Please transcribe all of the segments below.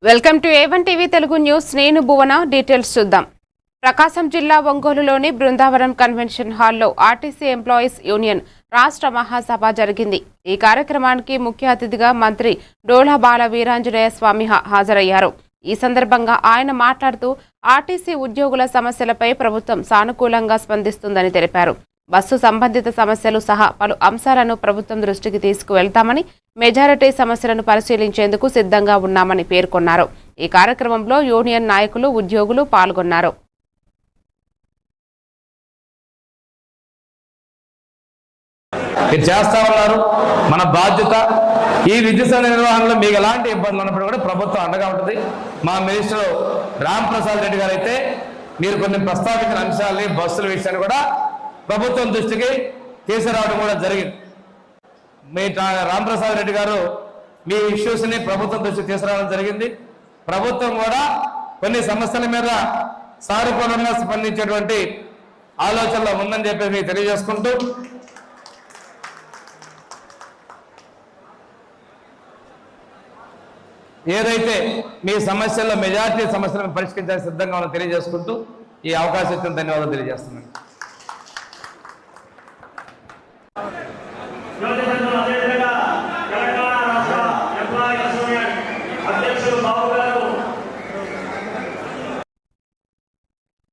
Welcome to A1 TV Telugu news. నేను భువన. Details చూద్దాం. ప్రకాశం జిల్లా ఒంగోలులోని బృందావనం కన్వెన్షన్ హాల్లో ఆర్టీసీ ఎంప్లాయీస్ యూనియన్ రాష్ట్ర మహాసభ జరిగింది. ఈ కార్యక్రమానికి ముఖ్య అతిథిగా మంత్రి డోలా బాల వీరాంజనేయ స్వామి హాజరయ్యారు. ఈ సందర్భంగా ఆయన మాట్లాడుతూ ఆర్టీసీ ఉద్యోగుల సమస్యలపై ప్రభుత్వం సానుకూలంగా స్పందిస్తుందని తెలిపారు. బస్సు సంబంధిత సమస్యలు సహా పలు అంశాలను ప్రభుత్వం దృష్టికి తీసుకువెళ్తామని, మెజారిటీ సమస్యలను పరిశీలించేందుకు సిద్ధంగా ఉన్నామని పేర్కొన్నారు. ఈ కార్యక్రమంలో యూనియన్ నాయకులు, ఉద్యోగులు పాల్గొన్నారు. మన బాధ్యత ఈ విద్యుత్ నిర్వహణలో మీకు ఎలాంటి ఇబ్బందులు ఉన్నప్పుడు కూడా ప్రభుత్వం అండగా ఉంటుంది. మా మినిస్టర్ రామ్ ప్రసాద్ రెడ్డి గారు అయితే మీరు కొన్ని ప్రస్తావించిన అంశాలని, బస్సుల విషయాన్ని కూడా ప్రభుత్వం దృష్టికి తీసుకురావడం కూడా జరిగింది. మీ రామ్ ప్రసాద్ రెడ్డి గారు మీ ఇష్యూస్ని ప్రభుత్వం దృష్టికి తీసుకురావడం జరిగింది. ప్రభుత్వం కూడా కొన్ని సమస్యల మీద సానుకూలంగా స్పందించేటువంటి ఆలోచనలో ఉందని చెప్పి మీకు తెలియజేసుకుంటూ, ఏదైతే మీ సమస్యల్లో మెజారిటీ సమస్యలను పరిష్కరించడానికి సిద్ధంగా ఉన్న తెలియజేసుకుంటూ ఈ అవకాశం ఇచ్చిన ధన్యవాదాలు తెలియజేస్తున్నాను.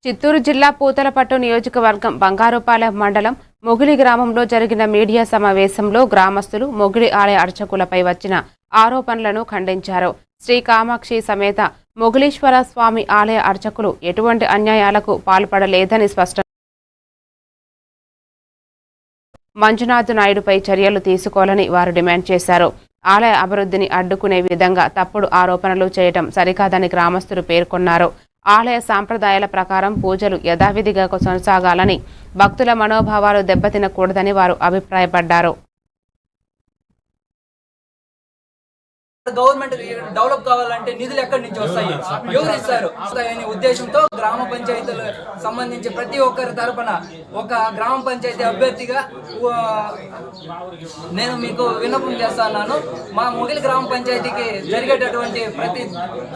చిత్తూరు జిల్లా పూతలపట్టు నియోజకవర్గం బంగారుపాలెం మండలం మొగిలి గ్రామంలో జరిగిన మీడియా సమావేశంలో గ్రామస్తులు మొగిలి ఆలయ అర్చకులపై వచ్చిన ఆరోపణలను ఖండించారు. శ్రీ కామాక్షి సమేత మొగిలీశ్వర స్వామి ఆలయ అర్చకులు ఎటువంటి అన్యాయాలకు పాల్పడలేదని స్పష్టం. మంజునాథ్ నాయుడుపై చర్యలు తీసుకోవాలని వారు డిమాండ్ చేశారు. ఆలయ అభివృద్ధిని అడ్డుకునే విధంగా తప్పుడు ఆరోపణలు చేయడం సరికాదని గ్రామస్తులు పేర్కొన్నారు. ఆలయ సాంప్రదాయాల ప్రకారం పూజలు యథావిధిగా కొనసాగాలని, భక్తుల మనోభావాలు దెబ్బతినకూడదని వారు అభిప్రాయపడ్డారు. గవర్నమెంట్ డెవలప్ కావాలంటే నిధులు ఎక్కడి నుంచి వస్తాయి, ఎవరు ఇస్తారు అనే ఉద్దేశంతో గ్రామ పంచాయతీలు సంబంధించి ప్రతి ఒక్కరి తరపున ఒక గ్రామ పంచాయతీ అభ్యర్థిగా నేను మీకు విన్నపం చేస్తున్నాను. మా మొగిలి గ్రామ పంచాయతీకి జరిగేటటువంటి ప్రతి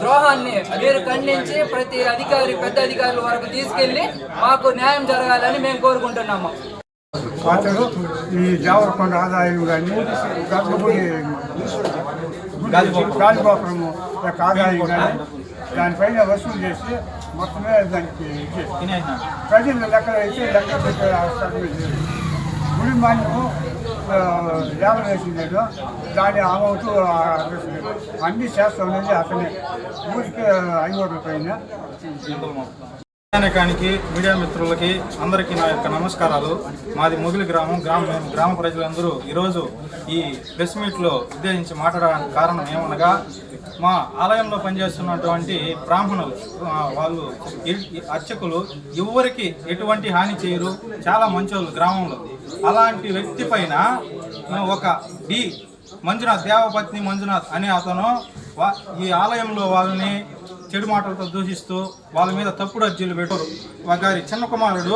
ద్రోహాన్ని మీరు ఖండించి ప్రతి అధికారి, పెద్ద అధికారుల వరకు తీసుకెళ్లి మాకు న్యాయం జరగాలని మేము కోరుకుంటున్నాము. అతను ఈ జావరకొండ ఆదాయం కానీ గాలిగోపురము యొక్క ఆదాయం కానీ దానిపైన వసూలు చేసి మొత్తమే దానికి ప్రజలు లెక్క అయితే లెక్క పెట్టే గుడి మాన్యము యాభై వేసిందేదో దాని అమౌంట్ అన్నీ చేస్తా ఉన్నది అతనే. ఊరికి 500 రూపాయలు. ప్రయాణికానికి మీడియా మిత్రులకి అందరికీ నా యొక్క నమస్కారాలు. మాది మొగిలి గ్రామ ప్రజలందరూ ఈరోజు ఈ ప్రెస్ మీట్లో ఉద్దేశించి మాట్లాడడానికి కారణం ఏమనగా, మా ఆలయంలో పనిచేస్తున్నటువంటి బ్రాహ్మణులు వాళ్ళు అర్చకులు ఎవరికి ఎటువంటి హాని చేయరు, చాలా మంచోళ్ళు గ్రామంలో. అలాంటి వ్యక్తి పైన ఒక మంజునాథ్, దేవపత్ని మంజునాథ్ అనే అతను ఈ ఆలయంలో వాళ్ళని చెడు మాటలతో దూషిస్తూ వాళ్ళ మీద తప్పుడు అర్జీలు పెట్టారు. గారి చిన్న కుమారుడు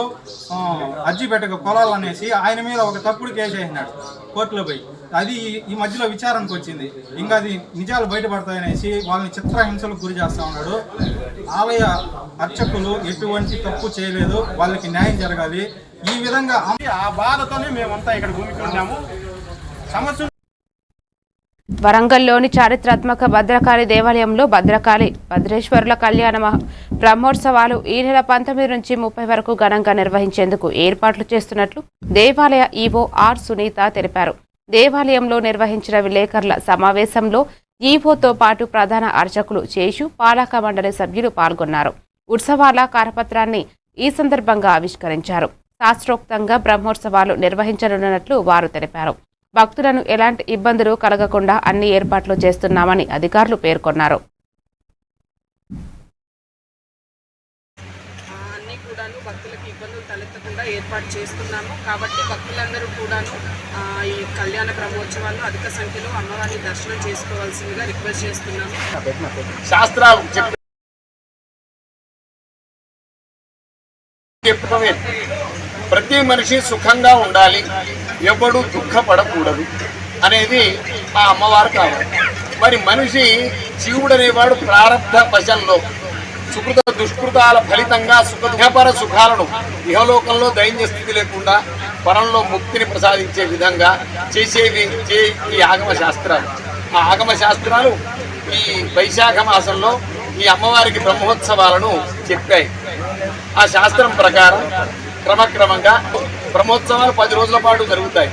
అర్జీ పెట్టక కొలాలు అనేసి ఆయన మీద ఒక తప్పుడు కేసు వేసినాడు కోర్టులో పోయి. అది ఈ మధ్యలో విచారణకు వచ్చింది. ఇంకా అది నిజాలు బయటపడతాయనేసి వాళ్ళని చిత్రహింసలకు గురి చేస్తూ ఉన్నాడు. ఆలయ అర్చకులు ఎటువంటి తప్పు చేయలేదు, వాళ్ళకి న్యాయం జరగాలి. ఈ విధంగా ఆ బాధతోనే మేమంతా ఇక్కడ భూమికి ఉన్నాము. సమస్య వరంగల్లోని చారిత్రాత్మక భద్రకాళి దేవాలయంలో భద్రేశ్వరుల కళ్యాణ బ్రహ్మోత్సవాలు ఈ నెల 19 నుంచి 30 వరకు ఘనంగా నిర్వహించేందుకు ఏర్పాట్లు చేస్తున్నట్లు దేవాలయ ఈవో ఆర్ సునీత తెలిపారు. దేవాలయంలో నిర్వహించిన విలేకరుల సమావేశంలో ఈవోతో పాటు ప్రధాన అర్చకులు శేషు, పాలక మండలి సభ్యులు పాల్గొన్నారు. ఉత్సవాల కరపత్రాన్ని ఈ సందర్భంగా ఆవిష్కరించారు. శాస్త్రోక్తంగా బ్రహ్మోత్సవాలు నిర్వహించనున్నట్లు వారు తెలిపారు. భక్తులను ఎలాంటి ఇబ్బందులు కలగకుండా అన్ని ఏర్పాట్లు చేస్తున్నామని అధికారులు పేర్కొన్నారు. అన్ని కూడాను భక్తులకు ఇబ్బందులు తలెత్తకుండా ఏర్పాటు చేస్తున్నాము. కాబట్టి భక్తులందరూ కూడాను ఈ కళ్యాణ బ్రహ్మోత్సవాల్లో అధిక సంఖ్యలో అమ్మవారిని దర్శనం చేసుకోవాల్సిందిగా రిక్వెస్ట్ చేస్తున్నాము. ప్రతి మనిషి సుఖంగా ఉండాలి, ఎవడు దుఃఖపడకూడదు అనేది ఆ అమ్మవారు కావాలి. మరి మనిషి జీవుడు అనేవాడు ప్రారంభ వశంలో సుకృత దుష్కృతాల ఫలితంగా సుఖపర సుఖాలను ఇహలోకంలో దైన్య స్థితి లేకుండా పరంలో ముక్తిని ప్రసాదించే విధంగా చేసేవి ఈ ఆగమ శాస్త్రాలు. ఆ ఆగమ శాస్త్రాలు ఈ వైశాఖ మాసంలో ఈ అమ్మవారికి బ్రహ్మోత్సవాలను చెప్పాయి. ఆ శాస్త్రం ప్రకారం క్రమక్రమంగా బ్రహ్మోత్సవాలు 10 రోజుల పాటు జరుగుతాయి.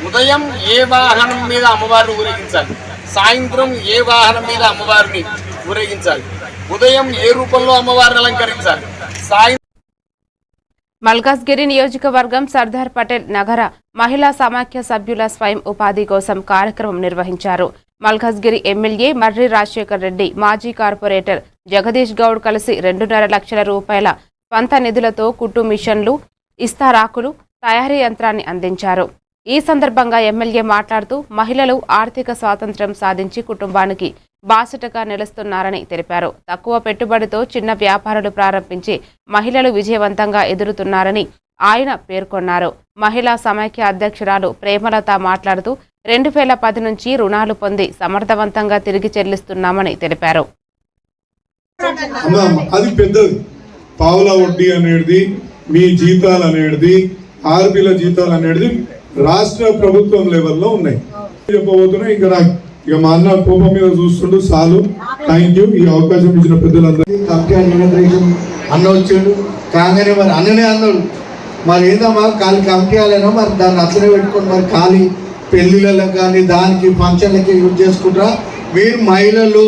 ఉదయం ఏ వాహనం మీద అమ్మవారిని ఊరేగించాలి, సాయంత్రం ఏ వాహనం మీద అమ్మవారిని ఊరేగించాలి, ఉదయం ఏ రూపంలో అమ్మవారిని అలంకరించాలి, మల్కాజ్గిరి నియోజకవర్గం సర్దార్ పటేల్ నగర మహిళా సమాఖ్య సభ్యుల స్వయం ఉపాధి కోసం కార్యక్రమం నిర్వహించారు. మల్కాజ్గిరి ఎమ్మెల్యే మర్రి రాజశేఖర్ రెడ్డి, మాజీ కార్పొరేటర్ జగదీష్ గౌడ్ కలిసి 2.5 లక్షల రూపాయల స్వంత నిధులతో కుట్టు మిషన్లు, ఇస్తారాకులు తయారీ యంత్రాన్ని అందించారు. ఈ సందర్భంగా ఎమ్మెల్యే మాట్లాడుతూ మహిళలు ఆర్థిక స్వాతంత్ర్యం సాధించి కుటుంబానికి బాసటగా నిలుస్తున్నారని తెలిపారు. తక్కువ పెట్టుబడితో చిన్న వ్యాపారాలు ప్రారంభించి మహిళలు విజయవంతంగా ఎదురుతున్నారని ఆయన పేర్కొన్నారు. మహిళా సమైక్య అధ్యక్షురాలు ప్రేమలత మాట్లాడుతూ 2010 నుంచి రుణాలు పొంది సమర్థవంతంగా తిరిగి చెల్లిస్తున్నామని తెలిపారు. అది పెద్దది. పావుల వడ్డీ అనేది, మీ జీతాలు అనేది, ఆర్బీల జీతాలు అనేది రాష్ట్ర ప్రభుత్వం లెవెల్లో ఉన్నాయి. చెప్పబోతున్నాయి ఇంకా నాకు ఇక మా అన్న కోపం మీద చూస్తుంటూ చాలు. Thank you. ఈ అవకాశం ఇచ్చిన పెద్దలందరికీ. అన్న వచ్చాడు కాగానే మరి అన్ననే అన్నాడు, మరి ఏదమ్మా ఖాళీ కమిటీ వాళ్ళైనా మరి దాన్ని అట్లనే పెట్టుకొని మరి ఖాళీ పెళ్లిళ్ళకి కానీ దానికి ఫంక్షన్లకి యూజ్ చేసుకుంటారా? మీరు మహిళలు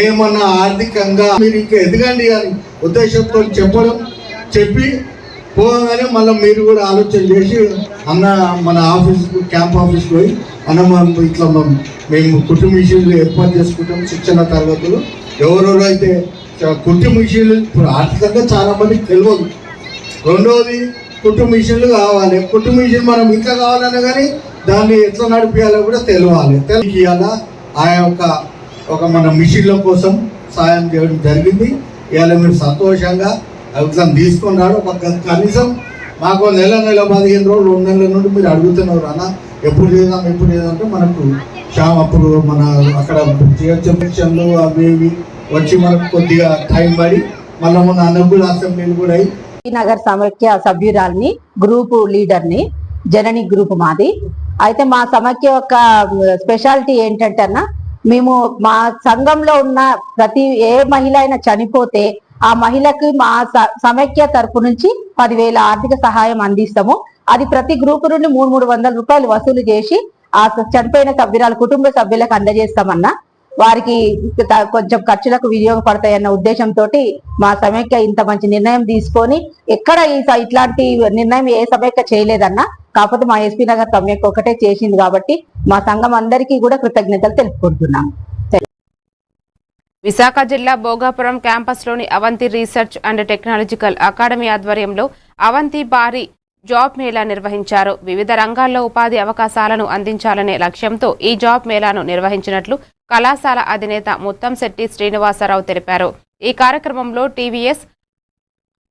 ఏమన్నా ఆర్థికంగా మీరు ఇంకా ఎదగండి అని ఉద్దేశంతో చెప్పి పోగానే మళ్ళీ మీరు కూడా ఆలోచన చేసి అన్న మన ఆఫీస్కి క్యాంప్ ఆఫీస్కి పోయి అన్న ఇట్లా మేము కుటుంబ మిషన్లు ఏర్పాటు చేసుకుంటాం, శిక్షణ తరగతులు. ఎవరెవరు అయితే కుటుంబ మిషన్లు ఇప్పుడు ఆర్థికంగా చాలా మందికి తెలియదు. రెండవది కుటుంబ మిషన్లు కావాలి. కుటుంబ మిషన్ మనం ఇంట్లో కావాలన్నా కానీ దాన్ని ఎట్లా నడిపించాలో కూడా తెలియాలి. ఇవాళ ఆ ఒక మన మిషన్ల కోసం సాయం చేయడం జరిగింది. ఇవాళ మీరు సంతోషంగా అట్లా తీసుకున్నారు. ఒక కనీసం మాకు నెల 15 రోజులు 2 నెలల నుండి మీరు అడుగుతున్నారు అన్న ఎప్పుడు చేద్దాం అంటే మనకు అప్పుడు మన అక్కడ మిషన్లు అవి వచ్చి మనకు కొద్దిగా టైం పడి మళ్ళీ మన అనుకూల అసెంబ్లీలు కూడా అయ్యి నగర్ సమైక్య సభ్యురాల్ని, గ్రూపు లీడర్ని, జనని గ్రూప్ మాది. అయితే మా సమైక్య యొక్క స్పెషాలిటీ ఏంటంటే అన్న, మేము మా సంఘంలో ఉన్న ప్రతి ఏ మహిళ అయినా చనిపోతే ఆ మహిళకి మా సమైక్య తరపు నుంచి 10,000 ఆర్థిక సహాయం అందిస్తాము. అది ప్రతి గ్రూపు నుండి 300 రూపాయలు వసూలు చేసి ఆ చనిపోయిన సభ్యురాల కుటుంబ సభ్యులకు అందజేస్తామన్నా. వారికి కొంచెం ఖర్చులకు వినియోగపడతాయన్న ఉద్దేశంతో మా సమైక్య ఇంత మంచి నిర్ణయం తీసుకొని, ఎక్కడ ఇట్లాంటి నిర్ణయం ఏ సమైక్య చేయలేదన్నా. కాకపోతే మా ఎస్పీ నగర్ సమైక్య ఒకటే చేసింది కాబట్టి మా సంఘం అందరికీ కూడా కృతజ్ఞతలు తెలుపుకుంటున్నాం. విశాఖ జిల్లా భోగాపురం క్యాంపస్లోని Avanthi research and technological academy ఆధ్వర్యంలో అవంతి భారీ జాబ్ మేళా నిర్వహించారు. వివిధ రంగాల్లో ఉపాధి అవకాశాలను అందించాలనే లక్ష్యంతో ఈ జాబ్ మేళాను నిర్వహించినట్లు కళాశాల అధినేత ముత్తంశెట్టి శ్రీనివాసరావు తెలిపారు. ఈ కార్యక్రమంలో టీవీఎస్,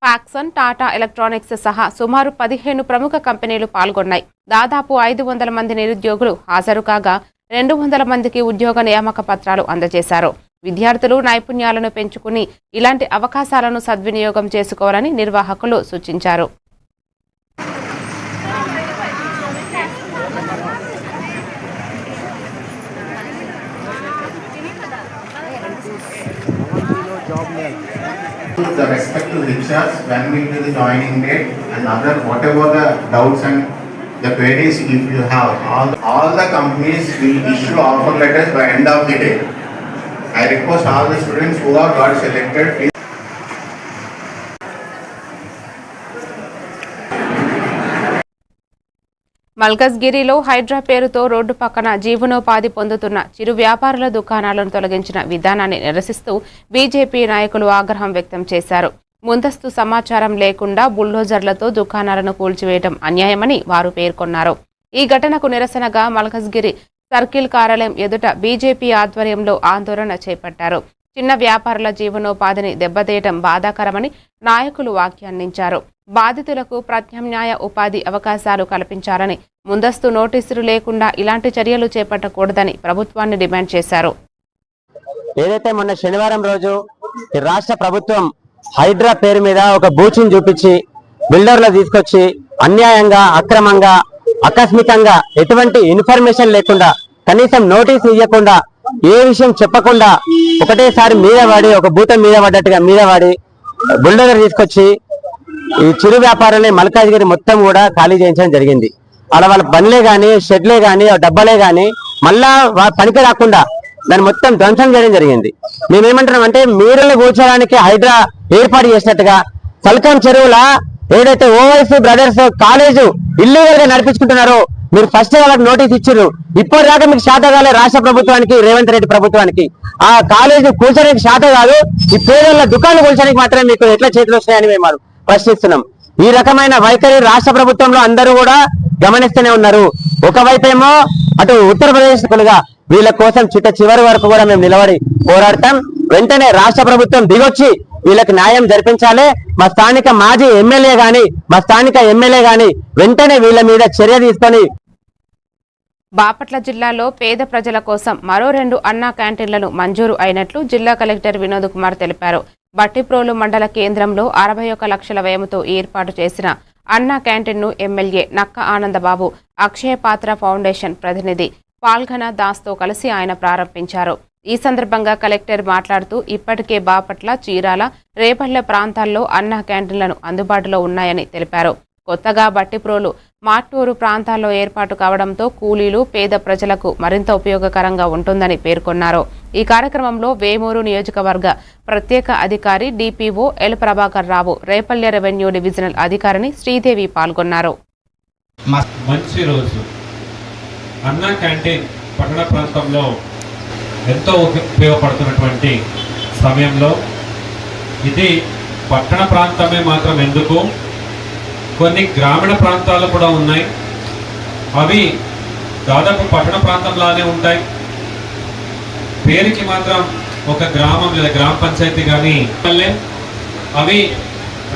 ఫాక్సన్, టాటా ఎలక్ట్రానిక్స్ సహా సుమారు 15 ప్రముఖ కంపెనీలు పాల్గొన్నాయి. దాదాపు 500 మంది నిరుద్యోగులు హాజరు కాగా 200 మందికి ఉద్యోగ నియామక పత్రాలు అందజేశారు. విద్యార్థులు నైపుణ్యాలను పెంచుకుని ఇలాంటి అవకాశాలను సద్వినియోగం చేసుకోవాలని నిర్వాహకులు సూచించారు. The respective lecturers when will be the joining date and other whatever the doubts and the queries if you have, all the companies will issue offer letters by end of the day. I request all the students who are got selected. మల్కజ్గిరిలో Hydraa పేరుతో road పక్కన జీవనోపాధి పొందుతున్న చిరు వ్యాపారుల దుకాణాలను తొలగించిన విధానాన్ని నిరసిస్తూ BJP నాయకులు ఆగ్రహం వ్యక్తం చేశారు. ముందస్తు సమాచారం లేకుండా బుల్డోజర్లతో దుకాణాలను కూల్చివేయడం అన్యాయమని వారు పేర్కొన్నారు. ఈ ఘటనకు నిరసనగా మల్కజ్గిరి సర్కిల్ కార్యాలయం ఎదుట బీజేపీ ఆధ్వర్యంలో ఆందోళన చేపట్టారు. చిన్న వ్యాపారుల జీవనోపాధిని దెబ్బతీయడం బాధాకరమని నాయకులు వ్యాఖ్యానించారు. బాధితులకు ప్రత్యామ్నాయ ఉపాధి అవకాశాలు కల్పించాలని, ముందస్తు నోటీసులు లేకుండా ఇలాంటి చర్యలు చేపట్టకూడదని ప్రభుత్వాన్ని డిమాండ్ చేశారు. ఏదైతే మొన్న శనివారం రోజు ఈ రాష్ట్ర ప్రభుత్వం హైడ్రా పేరు మీద ఒక బూచిని చూపించి బిల్డర్లు తీసుకొచ్చి అన్యాయంగా అక్రమంగా ఆకస్మికంగా ఎటువంటి ఇన్ఫర్మేషన్ లేకుండా కనీసం నోటీస్ ఇవ్వకుండా ఏ విషయం చెప్పకుండా ఒకటేసారి మీద పడి ఒక భూతం మీద పడ్డట్టుగా మీద పడి బుల్డోజర్ తీసుకొచ్చి ఈ చిరు వ్యాపారాన్ని మల్కాజ్గిరి మొత్తం కూడా ఖాళీ చేయించడం జరిగింది. అలా వాళ్ళ బండ్లే గాని షెడ్లే గాని డబ్బాలే గాని మళ్ళా పనికి రాకుండా దాన్ని మొత్తం ధ్వంసం చేయడం జరిగింది. మేమేమంటున్నాం అంటే మీరుల్ని కూర్చోడానికి హైడ్రా ఏర్పాటు చేసినట్టుగా సల్కం చెరువుల ఏదైతే ఓవైసీ బ్రదర్స్ కాలేజు ఇల్లీగల్ గా నడిపించుకుంటున్నారో మీరు ఫస్ట్ వాళ్ళకి నోటీస్ ఇచ్చారు. ఇప్పటిదాకా మీకు శాత కాలే రాష్ట్ర ప్రభుత్వానికి రేవంత్ రెడ్డి ప్రభుత్వానికి ఆ కాలేజీ కూర్చోడానికి శాత కాదు, ఈ పేదల దుకాణాలు కూర్చోడానికి మాత్రమే మీకు ఎట్లా చేతులు వస్తాయని మేము ప్రశ్నిస్తున్నాం. ఈ రకమైన వైఖరి రాష్ట్ర ప్రభుత్వంలో అందరూ కూడా గమనిస్తూనే ఉన్నారు. ఒకవైపేమో అటు ఉత్తరప్రదేశ్ కులుగా వీళ్ళ కోసం చివరి వరకు కూడా మేము నిలబడి పోరాడతాం. వెంటనే రాష్ట్ర ప్రభుత్వం దిగొచ్చి వీళ్ళకి న్యాయం జరిపించాలి. మా స్థానిక మాజీ ఎమ్మెల్యే గాని మా స్థానిక ఎమ్మెల్యే గాని వెంటనే వీళ్ళ మీద చర్య తీసుకొని. బాపట్ల జిల్లాలో పేద ప్రజల కోసం మరో 2 అన్నా క్యాంటీన్లను మంజూరు అయినట్లు జిల్లా కలెక్టర్ వినోద్ కుమార్ తెలిపారు. బట్టిప్రోలు మండల కేంద్రంలో 61 లక్షల వ్యయంతో ఏర్పాటు చేసిన అన్నా క్యాంటీన్ను ఎమ్మెల్యే నక్క ఆనందబాబు అక్షయ పాత్ర ఫౌండేషన్ ప్రతినిధి పాల్ఘన దాస్తో కలిసి ఆయన ప్రారంభించారు. ఈ సందర్భంగా కలెక్టర్ మాట్లాడుతూ ఇప్పటికే బాపట్ల, చీరాల, రేపల్లె ప్రాంతాల్లో అన్నా క్యాంటీన్లను అందుబాటులో ఉన్నాయని తెలిపారు. కొత్తగా బట్టిప్రోలు, మాట్టూరు ప్రాంతాల్లో ఏర్పాటు కావడంతో కూలీలు, పేద ప్రజలకు మరింత ఉపయోగకరంగా ఉంటుందని పేర్కొన్నారు. ఈ కార్యక్రమంలో వేమూరు నియోజకవర్గ ప్రత్యేక అధికారి DPO L Prabhakar Rao, Repalle revenue divisional అధికారిని శ్రీదేవి పాల్గొన్నారు. మంచి రోజు. అన్నా క్యాంటీన్ పట్టణ ప్రాంతంలో ఎంతో ఉపయోగపడుతున్నటువంటి సమయంలో ఇది పట్టణ ప్రాంతమే మాత్రం ఎందుకు, కొన్ని గ్రామీణ ప్రాంతాలు కూడా ఉన్నాయి. అవి దాదాపు పట్టణ ప్రాంతంలానే ఉంటాయి. పేరుకి మాత్రం ఒక గ్రామం లేదా గ్రామ పంచాయతీ కానీ అవి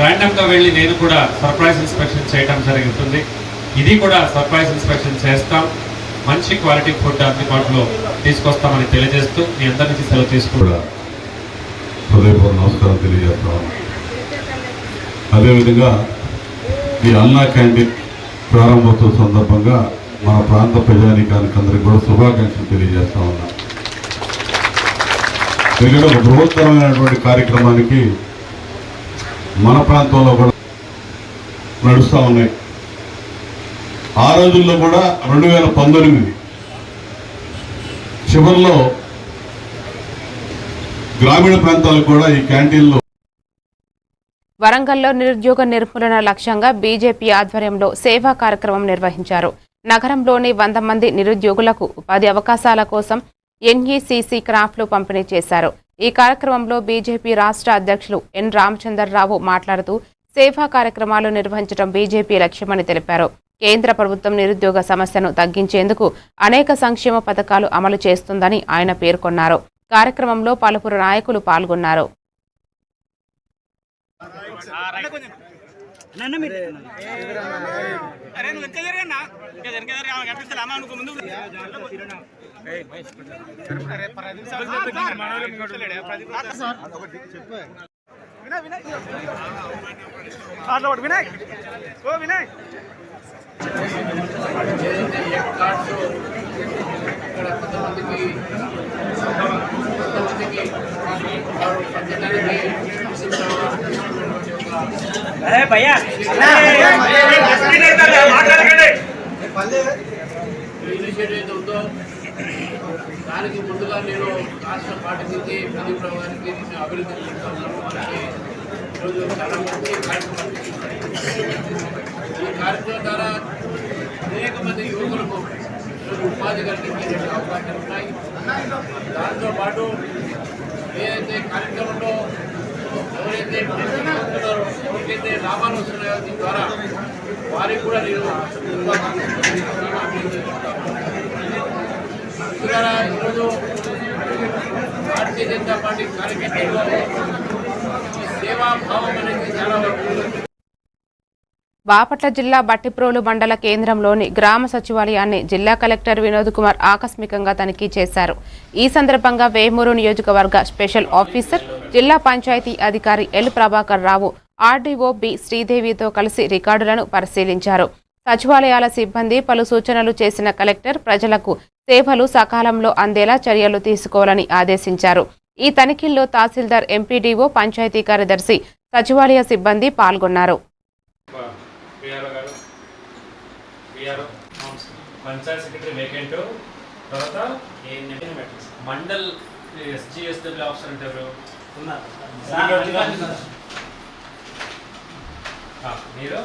ర్యాండమ్గా వెళ్ళి నేను కూడా సర్ప్రైజ్ ఇన్స్పెక్షన్ చేయడం జరుగుతుంది. ఇది కూడా సర్ప్రైజ్ ఇన్స్పెక్షన్ చేస్తాం. మంచి క్వాలిటీ ఫుడ్ అందుబాటులో తీసుకొస్తామని తెలియజేస్తూ మీ అందరి నుంచి సెలవు తీసుకుంటా హృదయపూర్వక నమస్కారం తెలియజేస్తాం. అదేవిధంగా ఈ అన్నా క్యాంటీన్ ప్రారంభోత్సవ సందర్భంగా మన ప్రాంత ప్రజానీకానికి అందరికీ కూడా శుభాకాంక్షలు తెలియజేస్తా ఉన్నాం. ఎందుకంటే ఒక బృహత్తరమైనటువంటి కార్యక్రమానికి మన ప్రాంతంలో కూడా నడుస్తూ ఉన్నాయి. ఆ రోజుల్లో కూడా 2019 చివరిలో గ్రామీణ ప్రాంతాలకు కూడా ఈ క్యాంటీన్లో. వరంగల్లో నిరుద్యోగ నిర్మూలన లక్ష్యంగా బీజేపీ ఆధ్వర్యంలో సేవా కార్యక్రమం నిర్వహించారు. నగరంలోని 100 మంది నిరుద్యోగులకు ఉపాధి అవకాశాల కోసం ఎన్ఈసీసీ క్రాఫ్ట్లు పంపిణీ చేశారు. ఈ కార్యక్రమంలో బీజేపీ రాష్ట్ర అధ్యక్షులు ఎన్ రామచంద్రరావు మాట్లాడుతూ సేవా కార్యక్రమాలు నిర్వహించడం బీజేపీ లక్ష్యమని తెలిపారు. కేంద్ర ప్రభుత్వం నిరుద్యోగ సమస్యను తగ్గించేందుకు అనేక సంక్షేమ పథకాలు అమలు చేస్తుందని ఆయన పేర్కొన్నారు. కార్యక్రమంలో పలువురు నాయకులు పాల్గొన్నారు. ఇనిషియేటివ్ ఉందో దానికి ముందుగా నేను రాష్ట్ర పార్టీ నుంచి ప్రదీప్ రావు గారికి నేను అభివృద్ధి చేస్తున్నాను. మనకి ఈరోజు చాలా మంచి కార్యక్రమం. ఈ కార్యక్రమం ద్వారా అనేక మంది యువకులకు ఉపాధి కల్పించే అవకాశాలు ఉన్నాయి. దాంతోపాటు ఏదైతే కార్యక్రమంలో ఎవరైతే పొందుతున్నారో, ఎవరికైతే లాభాలు వస్తున్నాయో దీని ద్వారా వారికి కూడా నేను ఈరోజు భారతీయ జనతా పార్టీ కార్యకర్తల్లో సేవాభావం అనేది చాలా బాపట్ల జిల్లా బట్టిప్రోలు మండల కేంద్రంలోని గ్రామ సచివాలయాన్ని జిల్లా కలెక్టర్ వినోద్ కుమార్ ఆకస్మికంగా తనిఖీ చేశారు. ఈ సందర్భంగా వేమూరు నియోజకవర్గ స్పెషల్ ఆఫీసర్, జిల్లా పంచాయతీ అధికారి L Prabhakar Rao, RDO B శ్రీదేవితో కలిసి రికార్డులను పరిశీలించారు. సచివాలయాల సిబ్బంది పలు సూచనలు చేసిన కలెక్టర్ ప్రజలకు సేవలు సకాలంలో అందేలా చర్యలు తీసుకోవాలని ఆదేశించారు. ఈ తనిఖీల్లో తహసీల్దార్, ఎంపీడీఓ, పంచాయతీ కార్యదర్శి, సచివాలయ సిబ్బంది పాల్గొన్నారు. పంచాయత్ సెక్రటరీ వేకెంట్, తర్వాత మండల్ ఎస్జిఎస్డబ్ల్యూ ఆఫీసర్ అంటే ఎవరు మీరు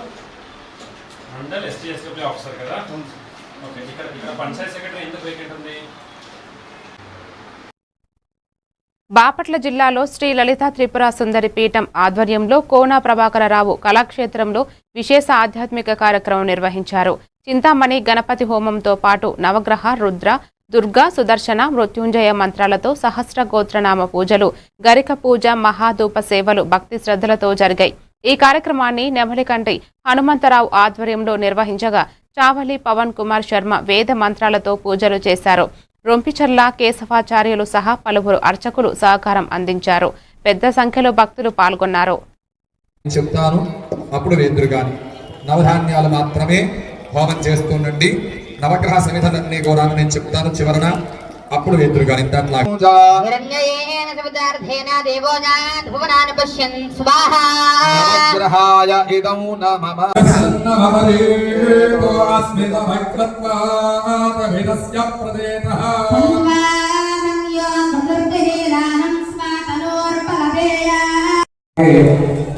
మండల్ ఎస్జిఎస్డబ్ల్యూ ఆఫీసర్ కదా. ఓకే, ఇక్కడ పంచాయత్ సెక్రటరీ ఎందుకు వేకెంట్ ఉంది? బాపట్ల జిల్లాలో శ్రీ లలితా త్రిపుర సుందరి పీఠం ఆధ్వర్యంలో కోన ప్రభాకరరావు కళాక్షేత్రంలో విశేష ఆధ్యాత్మిక కార్యక్రమం నిర్వహించారు. చింతామణి గణపతి హోమంతో పాటు నవగ్రహ, రుద్ర, దుర్గా, సుదర్శన, మృత్యుంజయ మంత్రాలతో సహస్ర గోత్రనామ పూజలు, గరిక పూజ, మహాధూప సేవలు భక్తి శ్రద్ధలతో జరిగాయి. ఈ కార్యక్రమాన్ని నెమలికంటి హనుమంతరావు ఆధ్వర్యంలో నిర్వహించగా చావలి పవన్ కుమార్ శర్మ వేద మంత్రాలతో పూజలు చేశారు. రొంపిచర్ల కేశవాచార్యులు సహా పలువురు అర్చకులు సహకారం అందించారు. పెద్ద సంఖ్యలో భక్తులు పాల్గొన్నారు. చెప్తాను, అప్పుడు వేంద్రు గాని నవధాన్యాలు మాత్రమే హోమం చేస్తుండండి. నవగ్రహ సమిధలన్నీ కూడా నేను చెప్తాను చివరన, అప్పుడు వేంద్రు గాని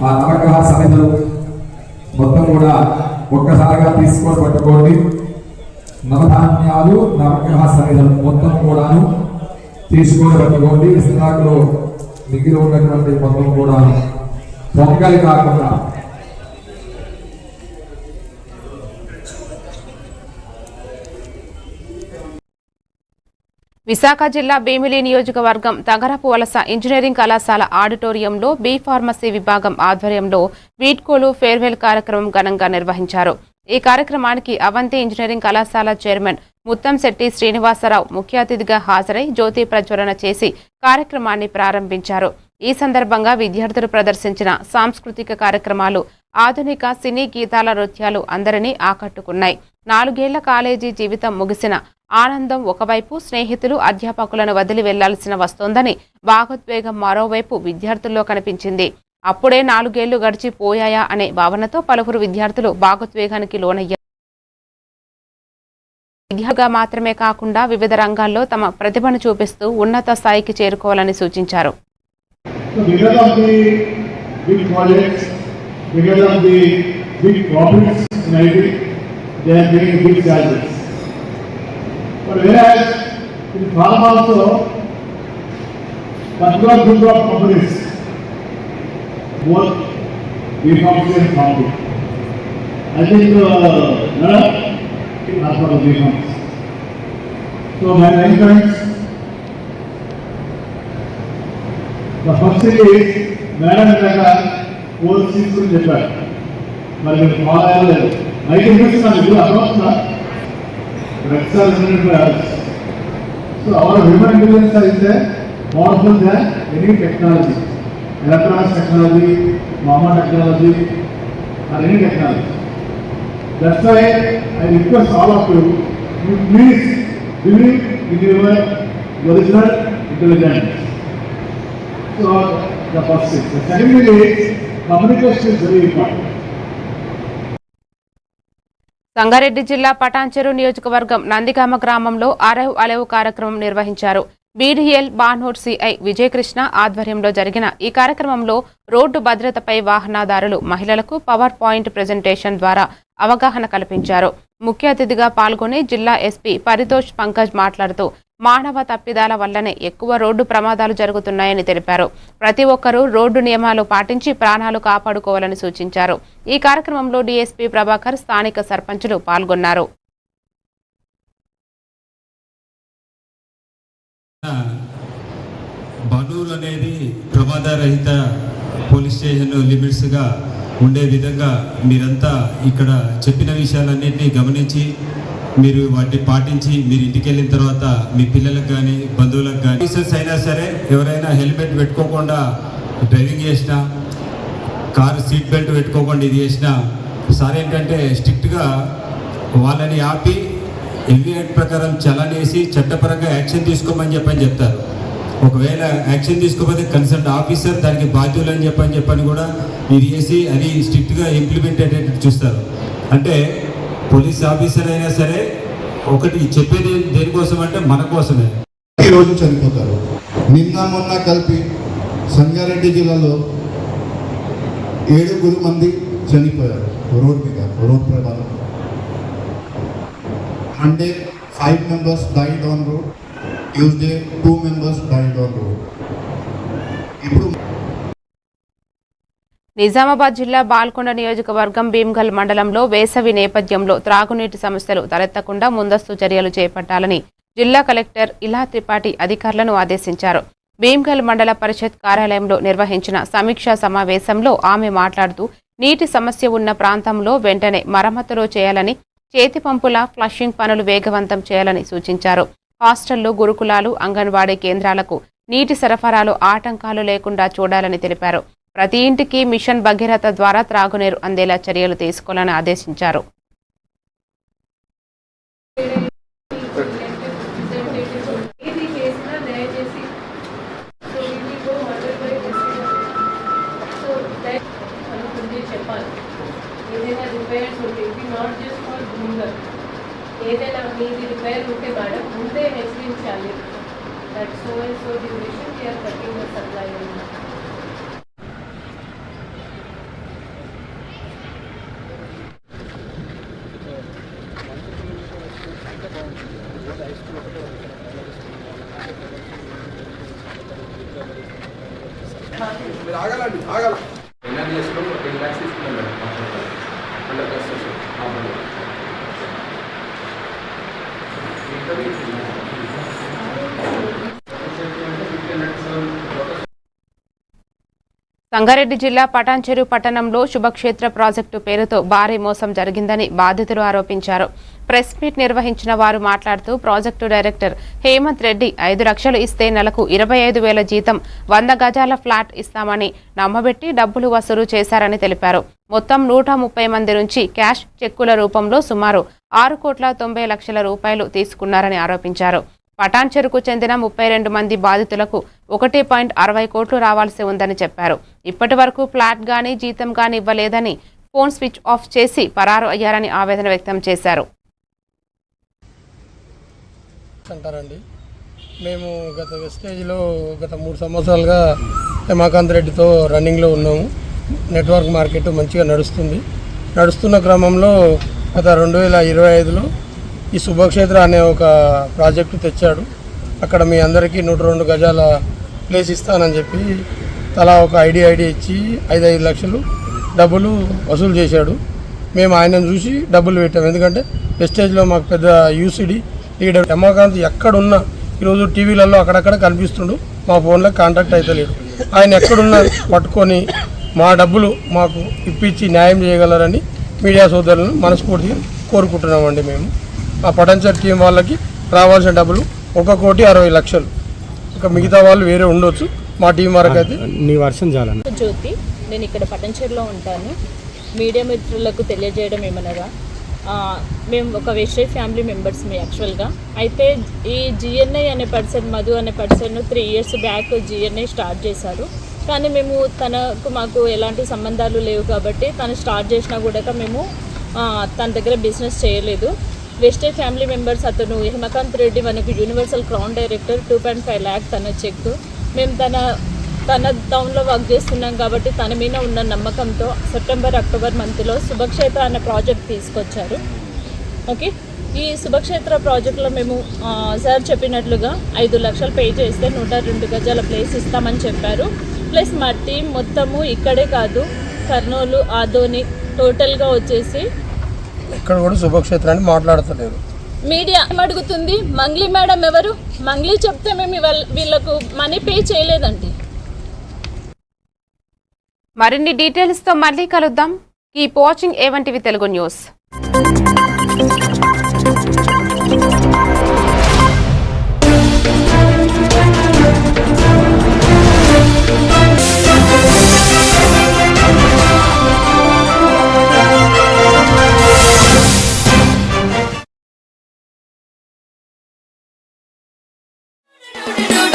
ఆ నవగ్రహ సమిధులు మొత్తం కూడా ఒక్కసారిగా తీసుకొని పట్టుకోండి. నవధాన్యాలు, నవగ్రహ సమిధులు మొత్తం కూడాను తీసుకొని పట్టుకోండి. ఇస్లాంలో మిగిలి ఉన్నటువంటి మొత్తం కూడా పొంగలి కాకుండా విశాఖ జిల్లా భీమిలి నియోజకవర్గం తగరపు వలస ఇంజనీరింగ్ కళాశాల ఆడిటోరియంలో బి ఫార్మసీ విభాగం ఆధ్వర్యంలో వీడ్కోలు ఫేర్వెల్ కార్యక్రమం ఘనంగా నిర్వహించారు. ఈ కార్యక్రమానికి అవంతి ఇంజనీరింగ్ కళాశాల చైర్మన్ ముత్తంశెట్టి శ్రీనివాసరావు ముఖ్య అతిథిగా హాజరై జ్యోతి ప్రజ్వలన చేసి కార్యక్రమాన్ని ప్రారంభించారు. ఈ సందర్భంగా విద్యార్థులు ప్రదర్శించిన సాంస్కృతిక కార్యక్రమాలు, ఆధునిక సినీ గీతాల నృత్యాలు అందరినీ ఆకట్టుకున్నాయి. 4 ఏళ్ల కాలేజీ జీవితం ముగిసిన ఆనందం ఒకవైపు, స్నేహితులు, అధ్యాపకులను వదిలి వెళ్లాల్సిన వస్తోందని భావోద్వేగం మరోవైపు విద్యార్థుల్లో కనిపించింది. అప్పుడే 4 ఏళ్లు గడిచిపోయాయా అనే భావనతో పలువురు విద్యార్థులు భావోద్వేగానికి లోనయ్యారు. విద్యార్థిగా మాత్రమే కాకుండా వివిధ రంగాల్లో తమ ప్రతిభను చూపిస్తూ ఉన్నత స్థాయికి చేరుకోవాలని సూచించారు. But whereas in pharma also, particular group of companies, both B-Pharmacy and Pharmacy. I think Madam as part of B-Pharmacy. So my main friends, the first thing is, Madam Naga overseas to Japan. But with all I can do something across that. So our human intelligence is there, powerful than any technology, electronics technology, normal technology, or any technology. That's why I request all of you, you please believe in your original intelligence. So the first thing. The second thing is communication is very important. Sangareddy జిల్లా పటాన్చెరు నియోజకవర్గం నందిగామ గ్రామంలో అరేవ్ అలేవ్ కార్యక్రమం నిర్వహించారు. BDL బాన్హోడ్ CI Vijayakrishna ఆధ్వర్యంలో జరిగిన ఈ కార్యక్రమంలో road భద్రతపై వాహనదారులు, మహిళలకు పవర్ పాయింట్ ప్రెజెంటేషన్ ద్వారా అవగాహన కల్పించారు. ముఖ్య అతిథిగా పాల్గొని జిల్లా ఎస్పీ పరితోష్ పంకజ్ మాట్లాడుతూ మానవ తప్పిదాల వల్లనే ఎక్కువ రోడ్డు ప్రమాదాలు జరుగుతున్నాయని తెలిపారు. ప్రతి ఒక్కరూ రోడ్డు నియమాలు పాటించి ప్రాణాలు కాపాడుకోవాలని సూచించారు. ఈ కార్యక్రమంలో డీఎస్పీ ప్రభాకర్, స్థానిక సర్పంచులు పాల్గొన్నారు. బనూర్ అనేది ప్రమాదరహిత పోలీస్ స్టేషన్ లిమిట్స్గా ఉండే విధంగా మీరంతా ఇక్కడ చెప్పిన విషయాలన్నింటినీ గమనించి మీరు వాటిని పాటించి మీరు ఇంటికి వెళ్ళిన తర్వాత మీ పిల్లలకు కానీ బంధువులకు కానీ ఆఫీసర్స్ అయినా సరే ఎవరైనా హెల్మెట్ పెట్టుకోకుండా డ్రైవింగ్ చేసినా కారు సీట్ బెల్ట్ పెట్టుకోకుండా ఇది చేసినా సార్ ఏంటంటే స్ట్రిక్ట్గా వాళ్ళని ఆపి ఎల్వీ యాక్ట్ ప్రకారం చలాన్ వేసి చట్టపరంగా యాక్షన్ తీసుకోమని చెప్తారు. ఒకవేళ యాక్షన్ తీసుకోకపోతే కన్సర్న్ ఆఫీసర్ దానికి బాధ్యులు అని చెప్పని కూడా ఇది చేసి అది స్ట్రిక్ట్గా ఇంప్లిమెంట్ అయ్యేటట్టు చూస్తారు. అంటే పోలీస్ ఆఫీసర్ అయినా సరే ఒకటి చెప్పేది దేనికోసం అంటే మన కోసమే. ఈరోజు చనిపోతారు. నిన్న మొన్న కలిపి సంగారెడ్డి జిల్లాలో 7 మంది చనిపోయారు రోడ్ ప్రమాదం. Monday 5 members died on road. Tuesday 2 members died on road. ఇప్పుడు నిజామాబాద్ జిల్లా బాల్కొండ నియోజకవర్గం భీమ్గల్ మండలంలో వేసవి నేపథ్యంలో త్రాగునీటి సమస్యలు తలెత్తకుండా ముందస్తు చర్యలు చేపట్టాలని జిల్లా కలెక్టర్ ఇలా త్రిపాఠి అధికారులను ఆదేశించారు. భీమ్గల్ మండల పరిషత్ కార్యాలయంలో నిర్వహించిన సమీక్షా సమావేశంలో ఆమె మాట్లాడుతూ నీటి సమస్య ఉన్న ప్రాంతంలో వెంటనే మరమ్మతులు చేయాలని, చేతి పంపుల ఫ్లషింగ్ పనులు వేగవంతం చేయాలని సూచించారు. హాస్టళ్లు, గురుకులాలు, అంగన్వాడీ కేంద్రాలకు నీటి సరఫరాలో ఆటంకాలు లేకుండా చూడాలని తెలిపారు. ప్రతి ఇంటికి మిషన్ భగీరథ ద్వారా త్రాగునీరు అందేలా చర్యలు తీసుకోవాలని ఆదేశించారు. ఏదైనా మీది రిపేర్ ఉంటే మేడం ముందే హెచ్చరించాలి. That so and so duration we are cutting the supply. Sangareddy జిల్లా పటాన్చెరు పట్టణంలో శుభక్షేత్ర ప్రాజెక్టు పేరుతో భారీ మోసం జరిగిందని బాధితులు ఆరోపించారు. ప్రెస్ మీట్ నిర్వహించిన వారు మాట్లాడుతూ ప్రాజెక్టు డైరెక్టర్ హేమంత్ రెడ్డి 5 లక్షలు ఇస్తే నెలకు 25,000 జీతం, 100 గజాల ఫ్లాట్ ఇస్తామని నమ్మబెట్టి డబ్బులు వసూలు చేశారని తెలిపారు. మొత్తం 130 మంది నుంచి క్యాష్ చెక్కుల రూపంలో సుమారు 6,90,00,000 రూపాయలు తీసుకున్నారని ఆరోపించారు. పటాన్చెరుకు చెందిన 32 మంది బాధితులకు 1.60 కోట్లు రావాల్సి ఉందని చెప్పారు. ఇప్పటి వరకు ఫ్లాట్ గానీ జీతం గానీ ఇవ్వలేదని, ఫోన్ స్విచ్ ఆఫ్ చేసి పరారు అయ్యారని ఆవేదన వ్యక్తం చేశారు. అంటారండి, మేము గత వెస్టేజ్లో గత 3 సంవత్సరాలుగా హేమకాంత్ రెడ్డితో రన్నింగ్లో ఉన్నాము. నెట్వర్క్ మార్కెట్ మంచిగా నడుస్తున్న క్రమంలో గత 2025లో ఈ శుభక్షేత్ర అనే ఒక ప్రాజెక్టు తెచ్చాడు. అక్కడ మీ అందరికీ 102 గజాల ప్లేస్ ఇస్తానని చెప్పి తలా ఒక ఐడి ఇచ్చి 5 లక్షలు డబ్బులు వసూలు చేశాడు. మేము ఆయనను చూసి డబ్బులు పెట్టాము. ఎందుకంటే వెస్టేజ్లో మాకు పెద్ద యూసిడి లీడర్ హేమకాంత్ ఎక్కడున్నా ఈరోజు టీవీలలో అక్కడక్కడ కనిపిస్తుండు, మా ఫోన్లో కాంటాక్ట్ అయితే లేడు. ఆయన ఎక్కడున్నా పట్టుకొని మా డబ్బులు మాకు ఇప్పించి న్యాయం చేయగలరని మీడియా సోదరులను మనస్ఫూర్తిగా కోరుకుంటున్నామండి. మేము ఆ పటాన్చెరు టీం వాళ్ళకి రావాల్సిన డబ్బులు 1,60,00,000. ఇంకా మిగతా వాళ్ళు వేరే ఉండొచ్చు, మా టీం వరకు అయితే నీ వర్షం చాలన్న. జ్యోతి, నేను ఇక్కడ పటాన్చెరులో ఉంటాను. మీడియా మిత్రులకు తెలియజేయడం ఏమనగా, మేము ఒక వేశ్య ఫ్యామిలీ మెంబర్స్ యాక్చువల్గా. అయితే ఈ జిఎన్ఐ అనే పర్సన్, మధు అనే person 3 years back GNI start చేశారు. కానీ మేము మాకు ఎలాంటి సంబంధాలు లేవు కాబట్టి తను స్టార్ట్ చేసినా కూడా మేము తన దగ్గర బిజినెస్ చేయలేదు. వెస్టే ఫ్యామిలీ మెంబర్స్ అతను హేమకాంత్ రెడ్డి మనకు యూనివర్సల్ క్రౌన్ డైరెక్టర్, 2.5 lakh తన చెక్. మేము తన టౌన్లో వర్క్ చేస్తున్నాం కాబట్టి తన మీద ఉన్న నమ్మకంతో సెప్టెంబర్, అక్టోబర్ మంత్లో శుభక్షేత్ర అనే ప్రాజెక్ట్ తీసుకొచ్చారు. ఓకే, ఈ శుభక్షేత్ర ప్రాజెక్ట్లో మేము సార్ చెప్పినట్లుగా 5 లక్షలు పే చేస్తే 102 గజాల ప్లేస్ ఇస్తామని చెప్పారు. ప్లస్ మా టీం మొత్తము ఇక్కడే కాదు, కర్నూలు, ఆదోని టోటల్గా వచ్చేసి ఇక్కడ కూడా శుభక్షేత్రాన్ని మాట్లాడతలేరు. మీడియా అడుగుతుంది మంగ్లీ మేడం ఎవరు? మంగ్లీ చెప్తే మేము వీళ్ళకు మనీ పే చేయలేదండి. మరిన్ని డీటెయిల్స్ తో మళ్ళీ కలుద్దాం. Keep watching A1 TV Telugu news.